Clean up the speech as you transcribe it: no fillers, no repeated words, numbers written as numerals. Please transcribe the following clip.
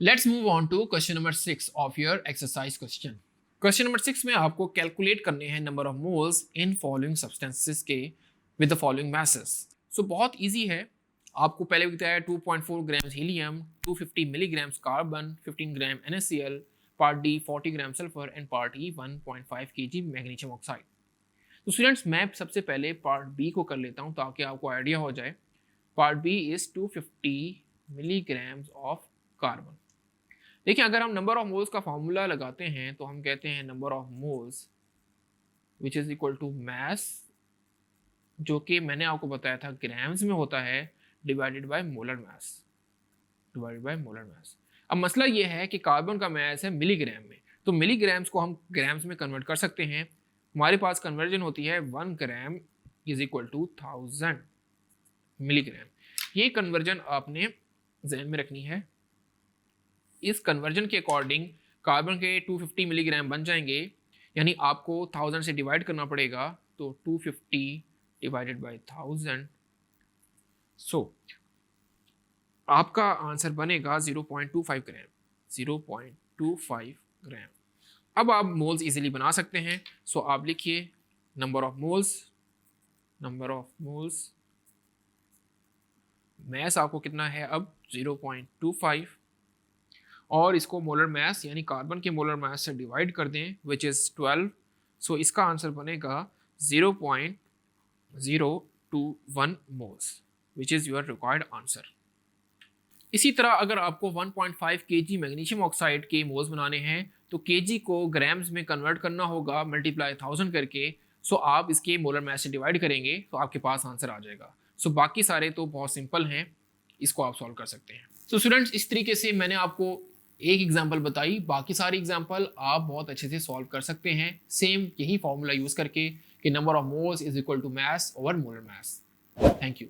Let's move on to question number 6 of your exercise question. Question number 6 में आपको calculate करने हैं number of moles in following substances के with the following masses. So बहुत easy है। आपको पहले बताया 2.4 grams helium, 250 milligrams carbon, 15 gram NaCl, part D 40 gram sulphur and part E 1.5 kg magnesium oxide. तो स्टूडेंट्स मैं सबसे पहले पार्ट बी को कर लेता हूँ ताकि आपको आइडिया हो जाए। Part B is 250 milligrams of carbon. देखिए अगर हम नंबर ऑफ मोल्स का फॉर्मूला लगाते हैं तो हम कहते हैं number of moles which is equal to mass, जो कि मैंने आपको बताया था ग्राम्स में होता है, डिवाइडेड बाय मोलर मैस, अब मसला ये है कि कार्बन का मैस है मिलीग्राम में, तो मिलीग्राम्स को हम ग्राम्स में कन्वर्ट कर सकते हैं। हमारे पास कन्वर्जन होती है 1 gram is equal to 1000 milligram. ये कन्वर्जन आपने ध्यान में रखनी है। इस कन्वर्जन के अकॉर्डिंग कार्बन के 250 मिलीग्राम बन जाएंगे, यानी आपको 1000 से डिवाइड करना पड़ेगा, तो 250 डिवाइडेड बाय 1000, सो आपका आंसर बनेगा 0.25 ग्राम, 0.25 ग्राम। अब आप मोल्स इजीली बना सकते हैं। सो आप लिखिए नंबर ऑफ मोल्स मैस आपको कितना है अब 0.25, और इसको मोलर मैस यानी कार्बन के मोलर मैस से डिवाइड कर दें विच इज़ 12। सो इसका आंसर बनेगा 0.021 moles which is your required answer. इसी तरह अगर आपको 1.5 kg मैग्नीशियम ऑक्साइड के मोल्स बनाने हैं तो kg को ग्राम्स में कन्वर्ट करना होगा मल्टीप्लाई 1000 करके। सो आप इसके मोलर मैस से डिवाइड करेंगे तो आपके पास आंसर आ जाएगा। सो बाकी सारे तो बहुत सिंपल हैं, इसको आप सॉल्व कर सकते हैं। तो स्टूडेंट्स इस तरीके से मैंने आपको एक एग्जाम्पल बताई, बाकी सारी एग्जाम्पल आप बहुत अच्छे से सॉल्व कर सकते हैं सेम यही फॉर्मूला यूज करके कि number of moles is equal to mass over molar mass. Thank you.